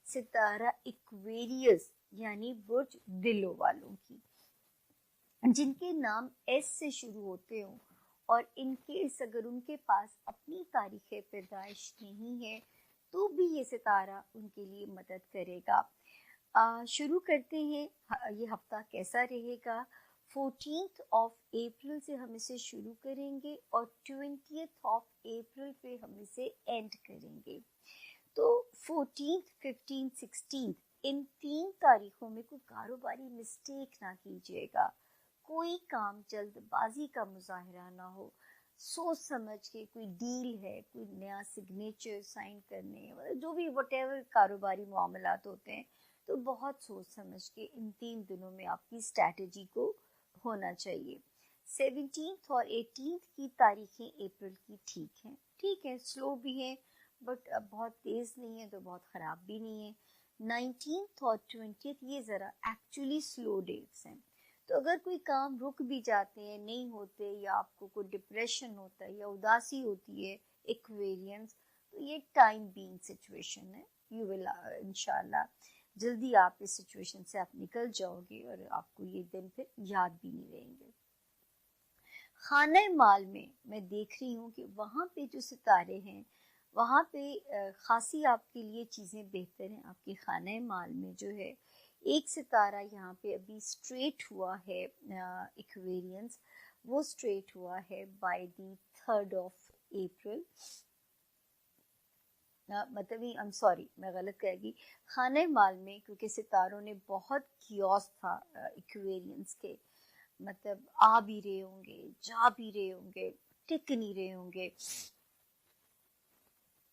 सितारा Aquarius यानी बुर्ज दिलों वालों की, जिनके नाम एस से शुरू होते हो और इनकेस अगर उनके पास अपनी तारीख पैदाइश नहीं है तो भी ये सितारा उनके लिए मदद करेगा। शुरू करते हैं। ये हफ्ता कैसा रहेगा? 14th ऑफ अप्रैल से हम इसे शुरू करेंगे और 20th ऑफ अप्रैल पे हम इसे एंड करेंगे। तो 14th, 15th, 16th इन 3 तारीखों में कोई कारोबारी मिस्टेक ना कीजिएगा। कोई काम जल्दबाजी का मुजाहरा ना हो, सोच समझ के कोई डील है, कोई नया सिग्नेचर साइन करने, मतलब जो भी व्हाटएवर कारोबारी मामलात होते हैं, तो बहुत सोच समझ के इन 3 दिनों में आपकी स्ट्रैटेजी को होना चाहिए। 17th और 18th की तारीखें अप्रैल की ठीक है, स्लो भी है बट बहुत तेज नहीं है तो बहुत ख़राब भी नहीं है। 19th और 20th ये ज़रा एक्चुअली स्लो डेट्स हैं, तो अगर कोई काम रुक भी जाते हैं, नहीं होते, या आपको कोई डिप्रेशन होता है या उदासी होती है एक्वेरियंस, तो ये टाइम बीइंग सिचुएशन है। यू विल इंशाल्लाह जल्दी आप इस सिचुएशन से आप निकल जाओगे और आपको ये दिन फिर याद भी नहीं रहेंगे। खाने माल में मैं देख रही हूँ कि वहाँ पे जो सितारे हैं वहाँ पे खासी आपके लिए चीज़ें बेहतर हैं। आपके खाने माल में जो है एक सितारा यहाँ पे अभी स्ट्रेट हुआ है एक्वेरियंस, वो स्ट्रेट हुआ है by the 3rd of April. मतलब ही I'm सॉरी, मैं गलत कहेगी। खाने माल में क्योंकि सितारों ने बहुत कियोस था एक्वेरियंस के, मतलब आ भी रहे होंगे, जा भी रहे होंगे, टिक नहीं रहे होंगे।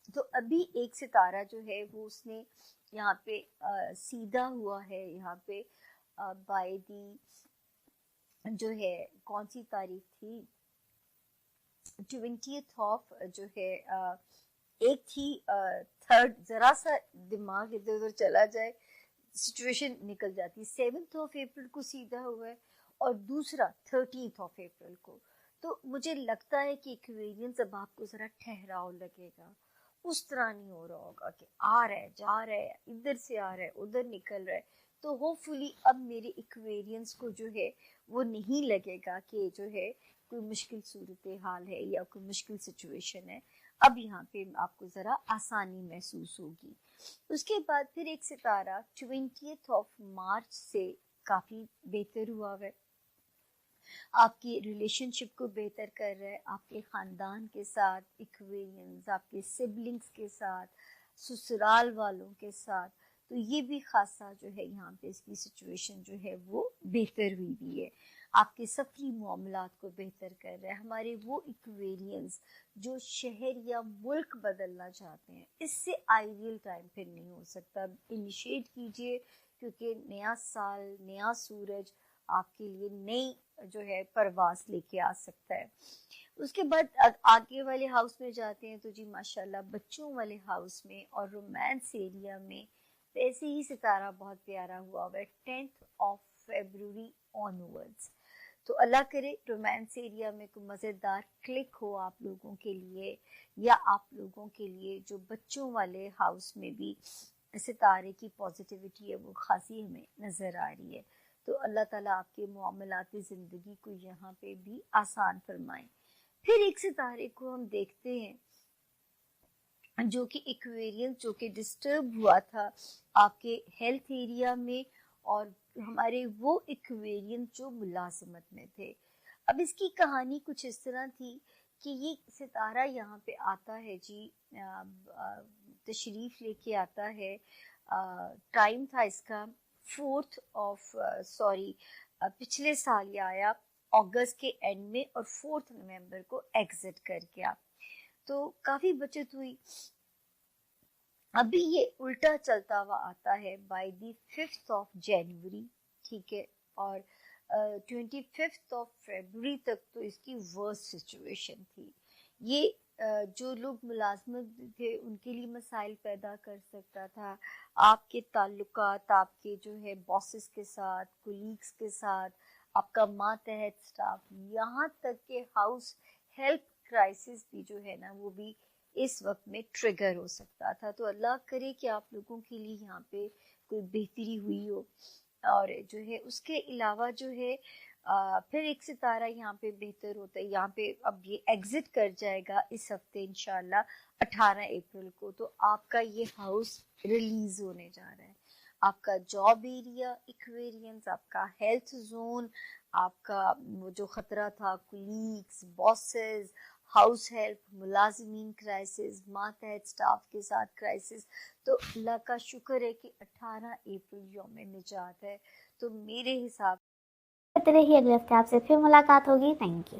तो अभी एक सितारा जो है वो उसने यहाँ पे सीधा हुआ है, यहाँ पे बाय दी जो है कौन सी तारीख थी, 20th ऑफ जो है एक थी 3rd, जरा सा दिमाग इधर उधर चला जाए सिचुएशन निकल जाती। 7th ऑफ अप्रैल को सीधा हुआ है और दूसरा 13th ऑफ अप्रैल को। तो मुझे लगता है कि एक्वेरियंस अब आपको ज़रा ठहराव लगेगा, उस तरह नहीं हो रहा होगा कि आ रहा है जा रहा है, इधर से आ रहा है उधर निकल रहा है। तो होपफुली अब मेरे एक्वेरियंस को जो है वो नहीं लगेगा कि जो है कोई मुश्किल सूरत हाल है या कोई मुश्किल सिचुएशन है। अब यहाँ पे आपको ज़रा आसानी महसूस होगी। उसके बाद फिर एक सितारा 20th ऑफ मार्च से काफ़ी बेहतर हुआ है, आपकी रिलेशनशिप को बेहतर कर रहा है, आपके ख़ानदान के साथ एक्वेरियंस, आपके सिबलिंग्स के साथ, ससुराल वालों के साथ। तो ये भी खासा जो है यहाँ पे इसकी सिचुएशन जो है वो बेहतर हुई भी है, आपके सफरी मामलात को बेहतर कर रहा है। हमारे वो एक्वेरियंस जो शहर या मुल्क बदलना चाहते हैं, इससे आइडियल टाइम फिर नहीं हो सकता। इनिशिएट कीजिए क्योंकि नया साल, नया सूरज आपके लिए नई जो है परवास लेके आ सकता है। उसके बाद आगे वाले हाउस में जाते हैं तो जी माशाल्लाह बच्चों वाले हाउस में और रोमांस एरिया में वैसे ही सितारा बहुत प्यारा हुआ है 10th ऑफ फरवरी ऑनवर्ड्स। तो अल्लाह करे रोमांस एरिया में कोई मज़ेदार क्लिक हो आप लोगों के लिए, या आप लोगों के लिए जो बच्चों वाले हाउस में भी सितारे की पॉजिटिविटी है वो खासी हमें नज़र आ रही है। तो अल्लाह ताला आपके मामलाती ज़िंदगी को यहाँ पे भी आसान फरमाए। फिर एक सितारे को हम देखते हैं जो कि एक्वेरियंस जो कि डिस्टर्ब हुआ था आपके हेल्थ एरिया में, और हमारे वो एक्वेरियंस जो मुलाजमत में थे। अब इसकी कहानी कुछ इस तरह थी कि ये सितारा यहाँ पे आता है जी, तशरीफ़ लेके आता है। टाइम था इसका 4th ऑफ पिछले साल ये आया अगस्त के एंड में और 4th नवंबर को एग्जिट कर गया, तो काफ़ी बचत हुई। अभी ये उल्टा चलता हुआ आता है by the 5th of January, ठीक है, और 25th ऑफ फरवरी तक तो इसकी वर्स्ट सिचुएशन थी। ये जो लोग मुलाजमत थे उनके लिए मसाइल पैदा कर सकता था, आपके ताल्लुकात आपके जो है बॉसेस के साथ, कोलीग्स के साथ, आपका मातहत स्टाफ, यहाँ तक के हाउस हेल्थ क्राइसिस भी जो है ना वो भी इस वक्त में ट्रिगर हो सकता था। तो अल्लाह करे कि आप लोगों के लिए यहाँ पे कोई बेहतरी हुई हो। और जो है उसके अलावा जो है फिर एक सितारा यहाँ पे बेहतर होता है। यहाँ पे अब ये एग्जिट कर जाएगा इस हफ्ते इंशाल्लाह 18 अप्रैल को। तो आपका ये हाउस रिलीज होने जा रहा है। आपका जॉब एरिया इक्वेरियंस, आपका हेल्थ जोन, आपका वो जो खतरा था कुलीग्स, बॉसेस, हाउस हेल्प, मुलाजिमीन क्राइसिस, मातहत स्टाफ के साथ क्राइसिस। तो अल्लाह का शुक्र है कि 18 अप्रैल यौम निजात है। तो मेरे हिसाब तरह ही अगले हफ्ते आपसे फिर मुलाकात होगी। Thank you.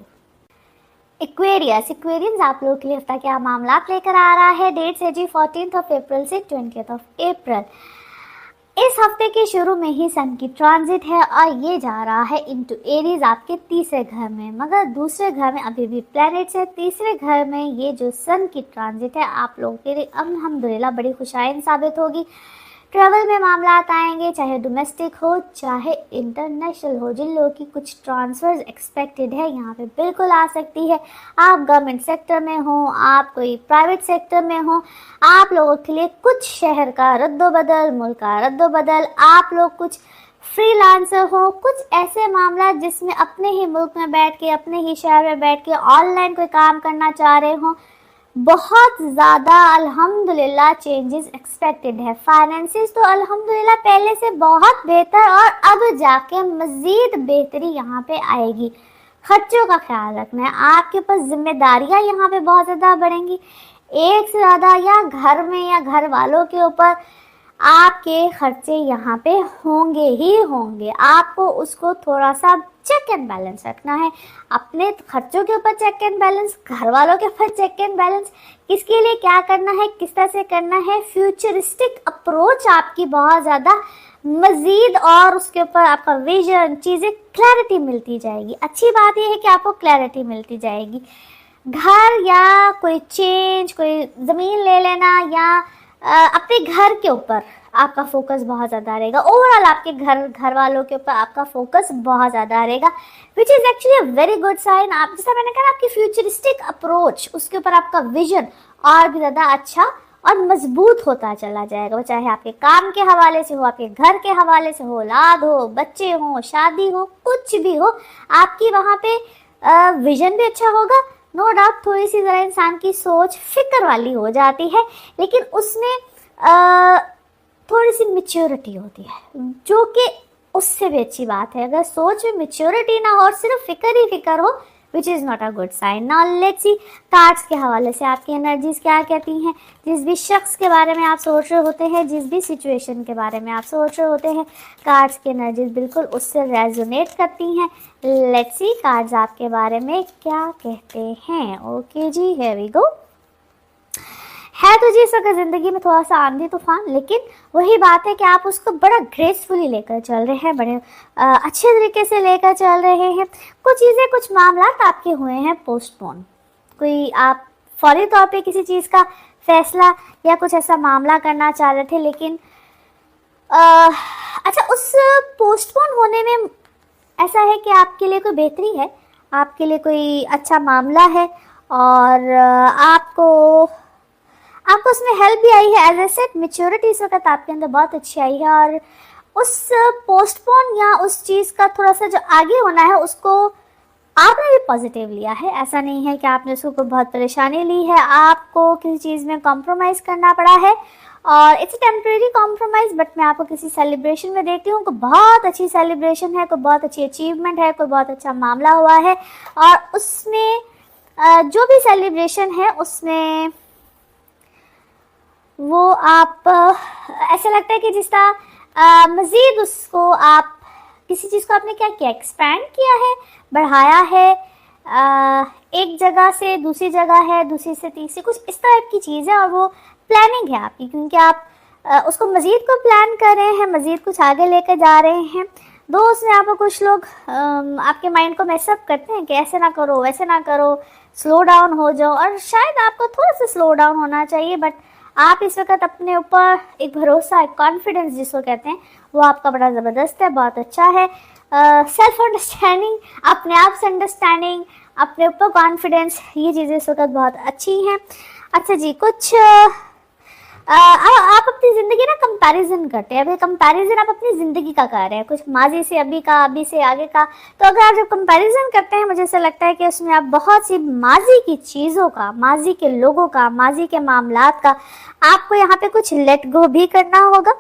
एक्वेरियंस आप लोगों के लिए हफ्ता क्या मामला लेकर आ रहा है। डेट्स है जी 14 अप्रैल से 20 अप्रैल। इस हफ्ते के शुरू में ही सन की ट्रांजिट है और ये जा रहा है इनटू एरीज आपके तीसरे घर में, मगर दूसरे घर में अभी भी प्लैनेट्स है। तीसरे घर में ये जो सन की ट्रांजिट है आप लोगों के लिए अल्हम्दुलिल्लाह बड़ी खुशाइन साबित होगी। ट्रैवल में मामला आएंगे, चाहे डोमेस्टिक हो चाहे इंटरनेशनल हो। जिन लोगों की कुछ ट्रांसफर्स एक्सपेक्टेड है यहाँ पे बिल्कुल आ सकती है। आप गवर्नमेंट सेक्टर में हो, आप कोई प्राइवेट सेक्टर में हो, आप लोगों के लिए कुछ शहर का रद्दोबदल, मुल्क का रद्दोबदल, आप लोग कुछ फ्रीलांसर हो, कुछ ऐसे मामला जिसमें अपने ही मुल्क में बैठ के, अपने ही शहर में बैठ के ऑनलाइन कोई काम करना चाह रहे हो, बहुत ज़्यादा अल्हम्दुलिल्लाह चेंजेस एक्सपेक्टेड है। फाइनेंसेस तो अल्हम्दुलिल्लाह पहले से बहुत बेहतर और अब जाके मज़ीद बेहतरी यहाँ पे आएगी। खर्चों का ख्याल रखना है, आपके पास जिम्मेदारियाँ यहाँ पे बहुत ज़्यादा बढ़ेंगी, एक से ज़्यादा, या घर में या घर वालों के ऊपर आपके खर्चे यहाँ पे होंगे ही होंगे। आपको उसको थोड़ा सा चेक एंड बैलेंस रखना है। अपने खर्चों के ऊपर चेक एंड बैलेंस, घर वालों के ऊपर चेक एंड बैलेंस, किसके लिए क्या करना है, किस तरह से करना है। फ्यूचरिस्टिक अप्रोच आपकी बहुत ज़्यादा मज़ीद, और उसके ऊपर आपका विजन, चीज़ें क्लैरिटी मिलती जाएगी। अच्छी बात यह है कि आपको क्लैरिटी मिलती जाएगी। घर या कोई चेंज, कोई ज़मीन ले लेना, या अपने घर के ऊपर आपका फोकस बहुत ज़्यादा रहेगा। ओवरऑल आपके घर वालों के ऊपर आपका फोकस बहुत ज़्यादा रहेगा, which is actually a very good sign. आप जैसा मैंने कहा, आपकी फ्यूचरिस्टिक अप्रोच, उसके ऊपर आपका विजन और भी ज़्यादा अच्छा और मजबूत होता चला जाएगा। वो चाहे आपके काम के हवाले से हो, आपके घर के हवाले से हो, औलाद हो, बच्चे हो, शादी हो, कुछ भी हो, आपकी वहाँ पे विजन भी अच्छा होगा। नो डाउट थोड़ी सी ज़रा इंसान की सोच फिक्र वाली हो जाती है, लेकिन उसमें थोड़ी सी मैच्योरिटी होती है, जो कि उससे भी अच्छी बात है। अगर सोच में मैच्योरिटी ना हो और सिर्फ फिक्र ही फिक्र हो, which is not a good sign. Now let's see cards के हवाले से आपकी एनर्जीज क्या कहती हैं। जिस भी शख्स के बारे में आप सोच रहे होते हैं, जिस भी सिचुएशन के बारे में आप सोच रहे होते हैं, कार्ड्स की एनर्जीज बिल्कुल उससे रेजोनेट करती हैं। लेट्स सी कार्ड्स आपके बारे में क्या कहते हैं। ओके जी, हियर वी गो। है तो जी इस वक्त ज़िंदगी में थोड़ा सा आंधी तूफान, लेकिन वही बात है कि आप उसको बड़ा ग्रेसफुली लेकर चल रहे हैं, बड़े अच्छे तरीके से लेकर चल रहे हैं। कुछ चीज़ें, कुछ मामला आपके हुए हैं पोस्टपोन। कोई आप फौरी तौर पे किसी चीज़ का फैसला या कुछ ऐसा मामला करना चाह रहे थे, लेकिन अच्छा, उस पोस्टपोन होने में ऐसा है कि आपके लिए कोई बेहतरी है, आपके लिए कोई अच्छा मामला है, और आपको उसमें हेल्प भी आई है। एज ए सेट, मैच्योरिटी इस वक्त आपके अंदर बहुत अच्छी आई है, और उस पोस्टपोन या उस चीज़ का थोड़ा सा जो आगे होना है उसको आपने भी पॉजिटिव लिया है। ऐसा नहीं है कि आपने उसको बहुत परेशानी ली है, आपको किसी चीज़ में कॉम्प्रोमाइज़ करना पड़ा है, और इट्स टेम्प्रेरी कॉम्प्रोमाइज़। बट मैं आपको किसी सेलिब्रेशन में देखती हूँ, कोई बहुत अच्छी सेलिब्रेशन है, कोई बहुत अच्छी अचीवमेंट है, कोई बहुत अच्छा मामला हुआ है, और उसमें जो भी सेलिब्रेशन है उसमें वो आप ऐसा लगता है कि जिस तरह मज़ीद उसको आप किसी चीज़ को आपने क्या किया, एक्सपैंड किया है, बढ़ाया है, एक जगह से दूसरी जगह है, दूसरी से तीसरी, कुछ इस टाइप की चीज़ है, और वो प्लानिंग है आपकी, क्योंकि आप उसको मज़ीद को प्लान कर रहे हैं, मज़ीद कुछ आगे लेकर जा रहे हैं। दोस्त में आपको कुछ लोग आपके माइंड को मैसअप करते हैं कि ऐसे ना करो, वैसे ना करो, स्लो डाउन हो जाओ, और शायद आपको थोड़ा सा स्लो डाउन होना चाहिए। बट आप इस वक्त अपने ऊपर एक भरोसा, एक कॉन्फिडेंस जिसको कहते हैं, वो आपका बड़ा ज़बरदस्त है, बहुत अच्छा है। सेल्फ अंडरस्टैंडिंग, अपने आप से अंडरस्टैंडिंग, अपने ऊपर कॉन्फिडेंस, ये चीज़ें इस वक्त बहुत अच्छी हैं। अच्छा जी, कुछ आप अपनी जिंदगी ना कंपैरिजन करते हैं। अभी कंपैरिजन आप अपनी जिंदगी का कर रहे हैं, कुछ माजी से अभी का, अभी से आगे का। तो अगर आप जब कंपैरिजन करते हैं, मुझे ऐसा लगता है कि उसमें आप बहुत सी माजी की चीज़ों का, माजी के लोगों का, माजी के मामलात का आपको यहाँ पे कुछ लेट गो भी करना होगा।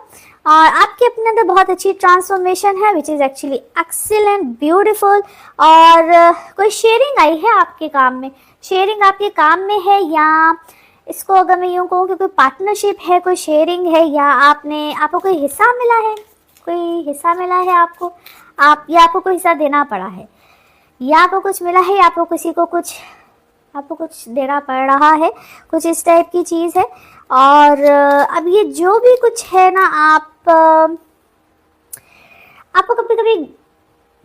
और आपके अपने अंदर बहुत अच्छी ट्रांसफॉर्मेशन है, विच इज़ एक्चुअली एक्सीलेंट, ब्यूटीफुल। और कोई शेयरिंग आई है आपके काम में, शेयरिंग आपके काम में है, या इसको अगर मैं यूँ कहूँ कि कोई पार्टनरशिप है, कोई शेयरिंग है, या आपको कोई हिस्सा मिला है, कोई हिस्सा मिला है आपको, या आपको कोई हिस्सा देना पड़ा है, या आपको कुछ मिला है, या आपको आपको कुछ देना पड़ रहा है, कुछ इस टाइप की चीज़ है। और अब ये जो भी कुछ है ना, आपको कभी कभी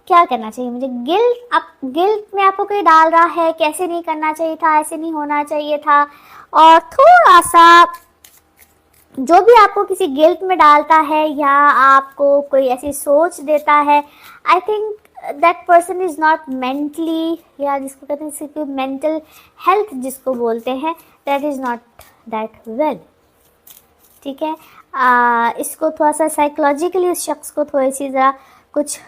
क्या करना चाहिए, मुझे गिल्ट में आपको कोई डाल रहा है, कैसे नहीं करना चाहिए था, ऐसे नहीं होना चाहिए था। और थोड़ा सा जो भी आपको किसी गिल्ट में डालता है या आपको कोई ऐसी सोच देता है, I think that person is not mentally, या जिसको कहते हैं मेंटल हेल्थ जिसको बोलते हैं, that is not that well. ठीक है, इसको थोड़ा सा साइकोलॉजिकली उस शख्स को थोड़ी सी ज़रा कुछ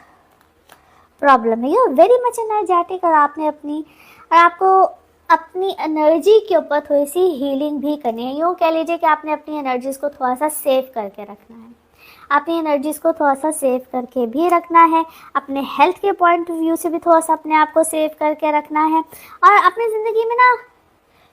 प्रॉब्लम है। You are very much energetic, और आपको अपनी एनर्जी के ऊपर थोड़ी सी हीलिंग भी करनी है। यूँ कह लीजिए कि आपने अपनी एनर्जीज को थोड़ा सा सेव करके रखना है, अपनी एनर्जीज को थोड़ा सा सेव करके भी रखना है, अपने हेल्थ के पॉइंट ऑफ व्यू से भी थोड़ा सा अपने आप को सेव करके रखना है। और अपनी ज़िंदगी में ना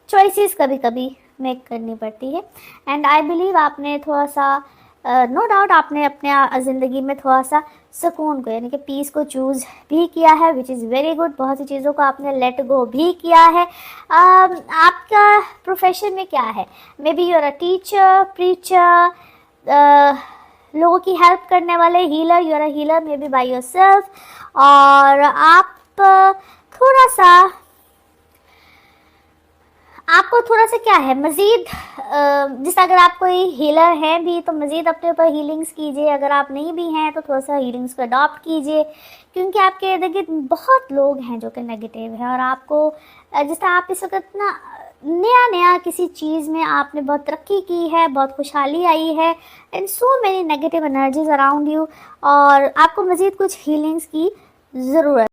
चॉइसेस कभी कभी मेक करनी पड़ती है, एंड आई बिलीव आपने थोड़ा सा नो डाउट आपने अपने ज़िंदगी में थोड़ा सा सुकून को, यानी कि पीस को चूज़ भी किया है, विच इज़ वेरी गुड। बहुत सी चीज़ों को आपने लेट गो भी किया है। आपका प्रोफेशन में क्या है, maybe you are a teacher, preacher, लोगों की हेल्प करने वाले, healer, you are a healer maybe by yourself. और आपको थोड़ा सा क्या है मज़ीद, जिस अगर आप कोई हीलर हैं भी तो मज़ीद अपने ऊपर हीलिंग्स कीजिए, अगर आप नहीं भी हैं तो थोड़ा सा हीलिंग्स को अडॉप्ट कीजिए, क्योंकि आपके इर्द गिर्द बहुत लोग हैं जो कि नेगेटिव हैं। और आपको जिस तरह आप इस वक्त ना नया किसी चीज़ में आपने बहुत तरक्की की है, बहुत खुशहाली आई है, and so many negative energies around you, और आपको मज़ीद कुछ हीलिंग्स की ज़रूरत